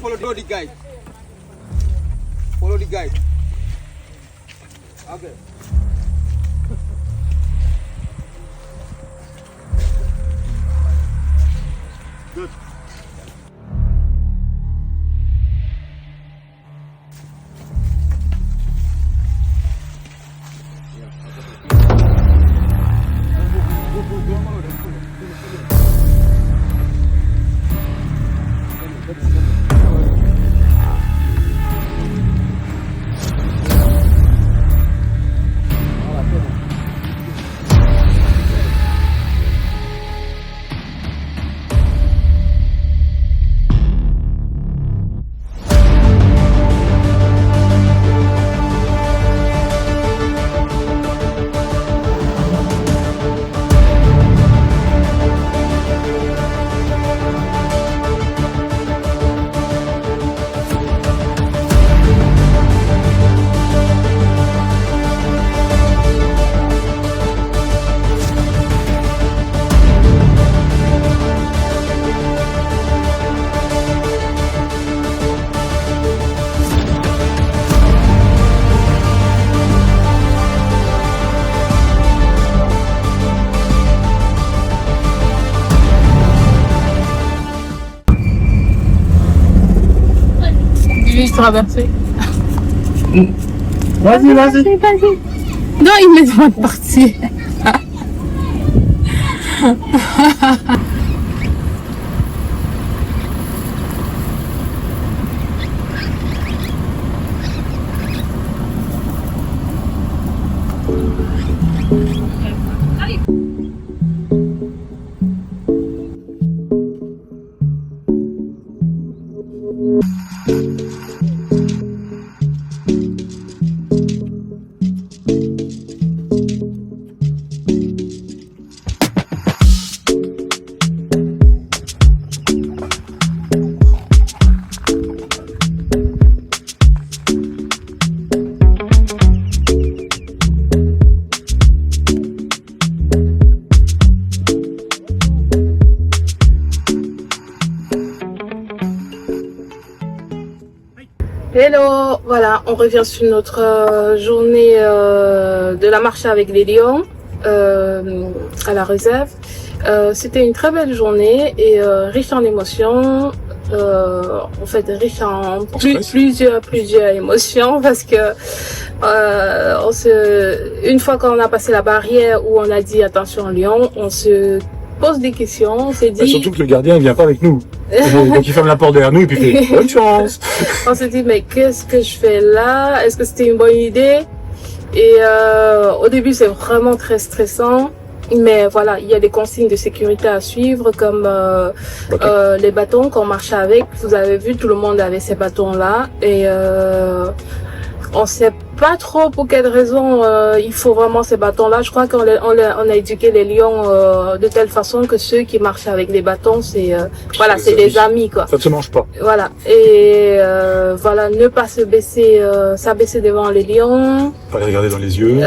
follow the guide. Follow the guide. Okay. Good. Traverser. Vas-y. Non, il me demande de partir. Hello, voilà, on revient sur notre journée de la marche avec les lions à la réserve. C'était une très belle journée et riche en émotions. En fait, riche en plusieurs émotions parce que une fois qu'on a passé la barrière où on a dit attention lion, on se pose des questions, on s'est dit... surtout que le gardien il vient pas avec nous. Donc il ferme la porte derrière nous et puis il fait bonne chance. On s'est dit mais qu'est-ce que je fais là? Est-ce que c'était une bonne idée? Et au début c'est vraiment très stressant. Mais voilà, il y a des consignes de sécurité à suivre comme les bâtons qu'on marchait avec. Vous avez vu, tout le monde avait ces bâtons-là. Et on sait pas trop pour quelle raison il faut vraiment ces bâtons-là. Je crois qu'on a éduqué les lions de telle façon que ceux qui marchent avec les bâtons, c'est voilà, c'est des amis quoi. Ça ne se mange pas. Voilà. Et voilà, ne pas se baisser, s'abaisser devant les lions. Pas les regarder dans les yeux.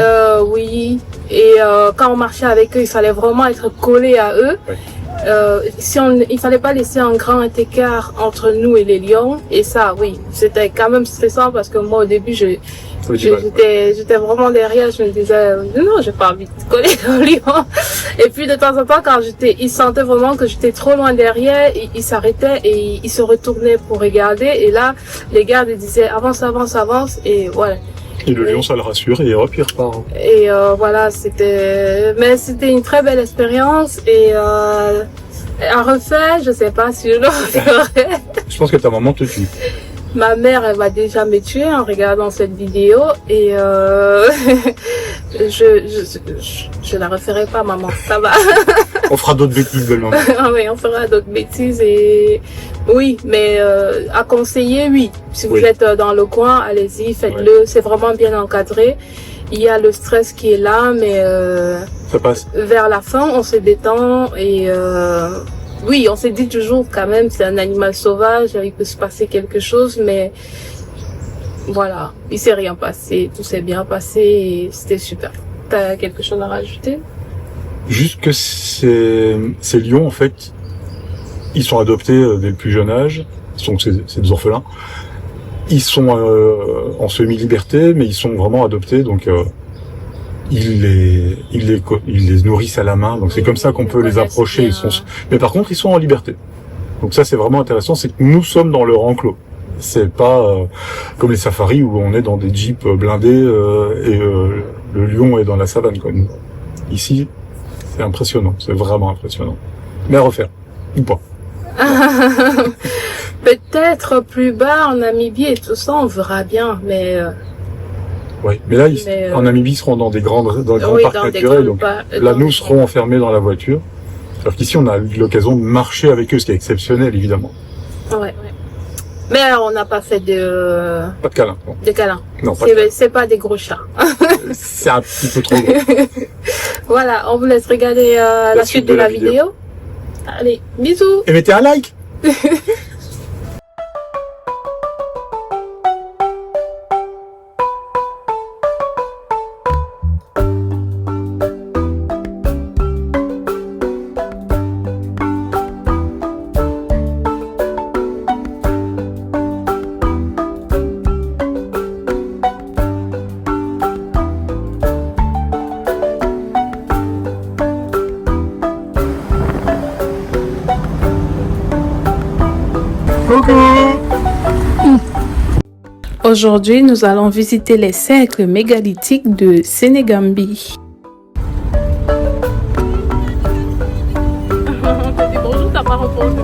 Oui. Et quand on marchait avec eux, il fallait vraiment être collé à eux. Ouais. Il fallait pas laisser un grand écart entre nous et les lions. Et ça, oui, c'était quand même stressant parce que moi, au début, j'étais vraiment derrière. Je me disais, non, j'ai pas envie de coller au lion. Et puis, de temps en temps, quand ils sentaient vraiment que j'étais trop loin derrière, ils s'arrêtaient et ils se retournaient pour regarder. Et là, les gardes disaient, avance, avance, avance. Et voilà. Et le lion, ça le rassure et hop, il repart. Et voilà, c'était une très belle expérience et à refaire, je sais pas si je le referai. Je pense que ta maman te tue. Ma mère, elle va déjà me tuer en regardant cette vidéo et je la referai pas, maman, ça va. On fera d'autres bêtises, belle maman. Ah oui, on fera d'autres bêtises et oui, mais à conseiller, oui. Si vous êtes dans le coin, allez-y, faites-le. C'est vraiment bien encadré. Il y a le stress qui est là, mais ça passe. Vers la fin, on se détend et oui, on se dit toujours quand même, c'est un animal sauvage, il peut se passer quelque chose, mais voilà, il s'est rien passé, tout s'est bien passé et c'était super. T'as quelque chose à rajouter? Juste que ces lions, en fait, ils sont adoptés dès le plus jeune âge Donc c'est des orphelins. Ils sont en semi-liberté, mais ils sont vraiment adoptés, donc ils les nourrissent à la main. Donc c'est comme ça qu'on peut les approcher. Mais par contre, ils sont en liberté. Donc ça, c'est vraiment intéressant, c'est que nous sommes dans leur enclos. C'est pas comme les safaris où on est dans des jeeps blindés et le lion est dans la savane, quoi. Ici, c'est impressionnant, c'est vraiment impressionnant. Mais à refaire, ou pas. Peut-être plus bas en Namibie et tout ça, on verra bien, mais... Oui, mais là, en Namibie, ils seront dans des grands parcs naturels, donc là, nous serons enfermés dans la voiture. Alors qu'ici, on a eu l'occasion de marcher avec eux, ce qui est exceptionnel, évidemment. Ouais. Mais on n'a pas fait de... Pas de câlin, non. De câlin. Non, c'est pas des gros chats. C'est un petit peu trop gros. Voilà, on vous laisse regarder la suite de la vidéo. Allez, bisous. Et mettez un like. Aujourd'hui, nous allons visiter les cercles mégalithiques de Sénégambie. On te dit bonjour, t'as pas répondu.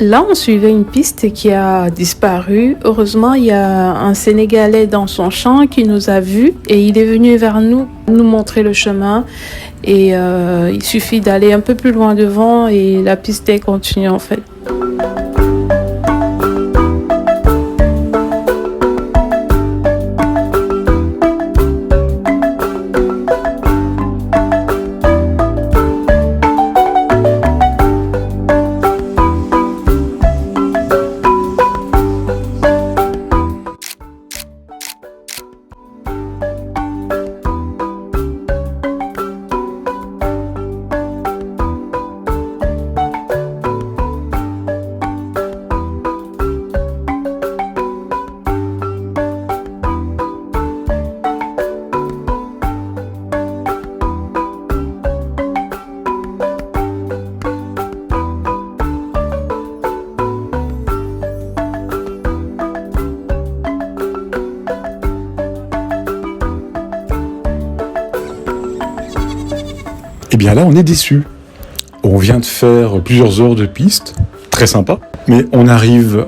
Là, on suivait une piste qui a disparu. Heureusement, il y a un Sénégalais dans son champ qui nous a vus et il est venu vers nous montrer le chemin. Et il suffit d'aller un peu plus loin devant et la piste est continue en fait. Et bien là, on est déçus. On vient de faire plusieurs heures de piste, très sympa, mais on arrive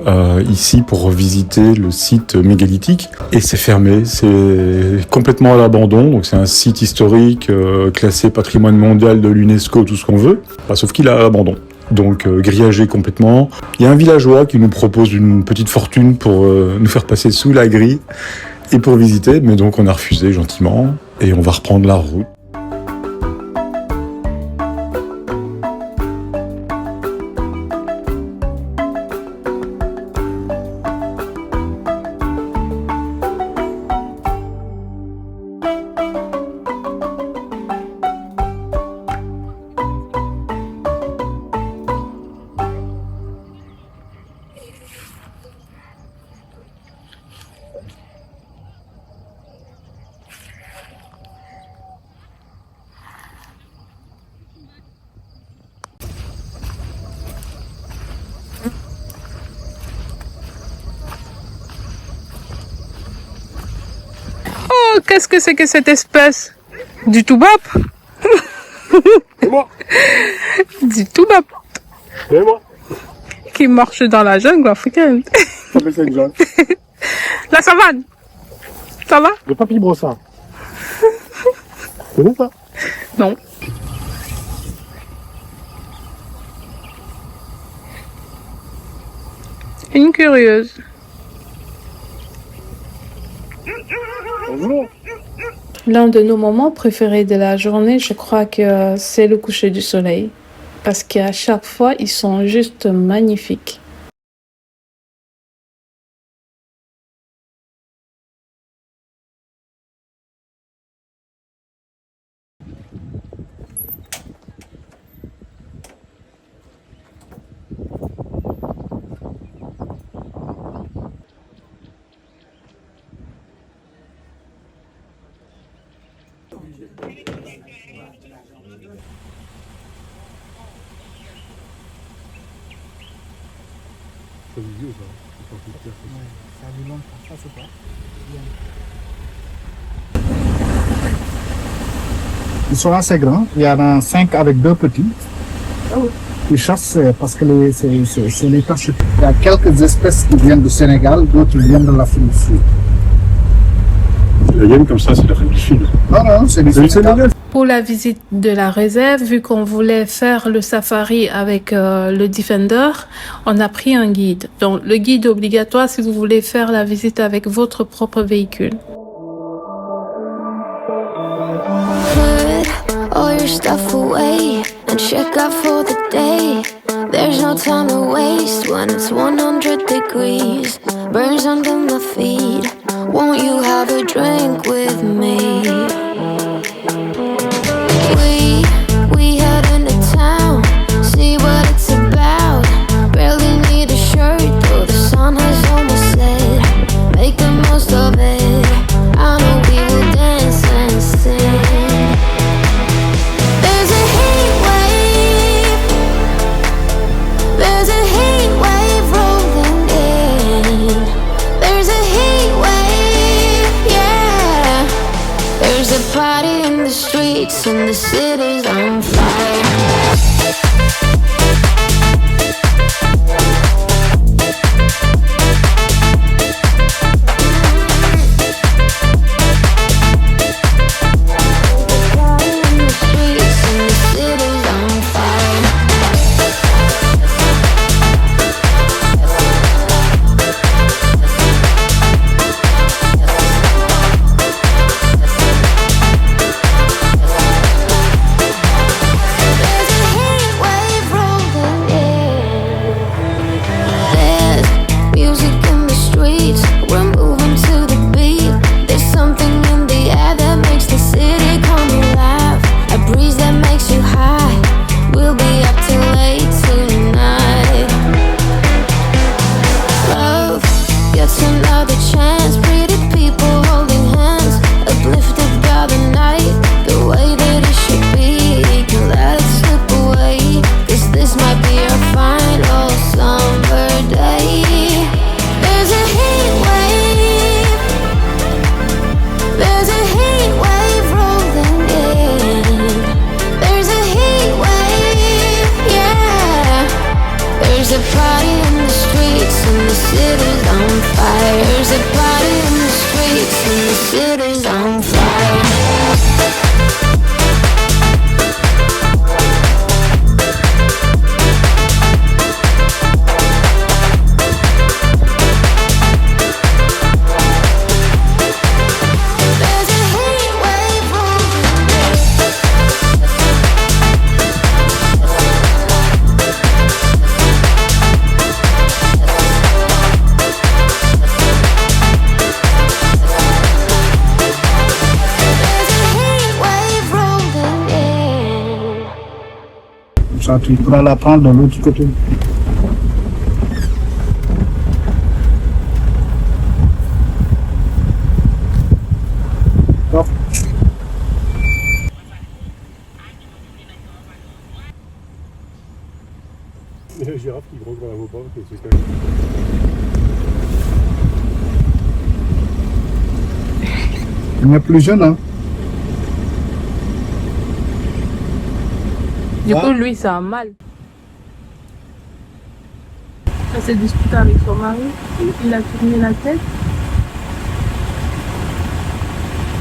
ici pour visiter le site mégalithique et c'est fermé, c'est complètement à l'abandon, donc c'est un site historique classé patrimoine mondial de l'UNESCO, tout ce qu'on veut, sauf qu'il est à l'abandon. Donc grillagé complètement. Il y a un villageois qui nous propose une petite fortune pour nous faire passer sous la grille et pour visiter, mais donc on a refusé gentiment et on va reprendre la route. Oh, qu'est-ce que c'est que cette espèce? Du toubab? C'est moi. Du toubab C'est moi. qui marche dans la jungle africaine. Ça fait ça une jungle. La savane. Ça va? Le papy brossard. C'est bon ça? Non. Une curieuse. Bonjour. L'un de nos moments préférés de la journée, je crois que c'est le coucher du soleil. Parce qu'à chaque fois, ils sont juste magnifiques. Ça du vieux, ça. Ça a du longtemps, ça c'est pas. Ils sont assez grands. Il y en a 5 avec 2 petits. Ils chassent parce que c'est les taches. Il y a quelques espèces qui viennent du Sénégal, d'autres viennent de l'Afrique du Sud. La hyène comme ça, c'est l'Afrique du Sud. Non, c'est du Sénégal. Pour la visite de la réserve, vu qu'on voulait faire le safari avec le Defender, on a pris un guide. Donc le guide est obligatoire si vous voulez faire la visite avec votre propre véhicule. Put all your stuff away and check out for the day. There's no time to waste when it's 100 degrees. Burns under my feet. Won't you have a drink with me? We head into town, see what it's about. Barely need a shirt, though the sun has almost set. Make the most of it. I know we will dance and sing. There's a heat wave. There's a heat wave rolling in. There's a heat wave, yeah. There's a party in the streets and the city's on fire. Ça, tu pourras la prendre de l'autre côté. Hop. Et la girafe qui gronde quand elle vaut pas, c'est quand même... Il est plus jeune, hein. Du coup, lui, c'est un mâle. Elle s'est disputée avec son mari. Il a tourné la tête.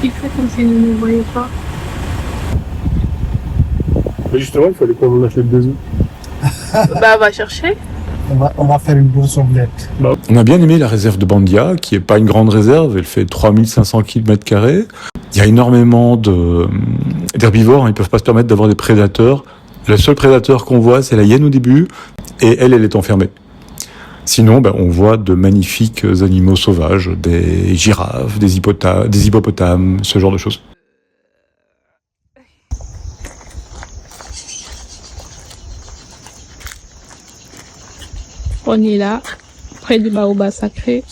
Il fait comme s'il ne nous voyait pas. Mais justement, il fallait qu'on en achète des œufs. Bah, va chercher. On va faire une bourse omelette. On a bien aimé la réserve de Bandia, qui est pas une grande réserve, elle fait 3500 km². Il y a énormément d'herbivores, hein, ils peuvent pas se permettre d'avoir des prédateurs. Le seul prédateur qu'on voit, c'est la hyène au début, et elle est enfermée. Sinon, on voit de magnifiques animaux sauvages, des girafes, des hippopotames, ce genre de choses. On est là, près du baobab sacré.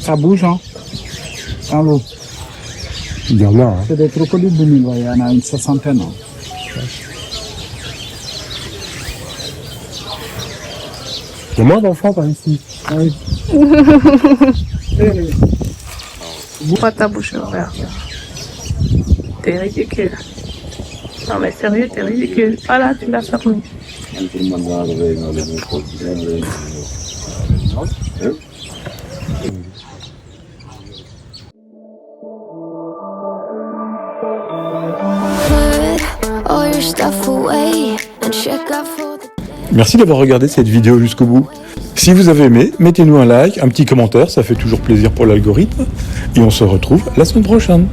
Ça bouge, hein, dans l'eau. Il y en a, hein. C'est des crocodiles de Nil, il y en a une 60aine. Hein. Il y a moins d'enfants par ici. Oui. Pourquoi ta bouche ouverte? T'es ridicule. Non mais sérieux, t'es ridicule. Voilà, tu l'as fermé. Put all your stuff away and check out for the Merci d'avoir regardé cette vidéo jusqu'au bout. Si vous avez aimé, mettez-nous un like, un petit commentaire, ça fait toujours plaisir pour l'algorithme. Et on se retrouve la semaine prochaine.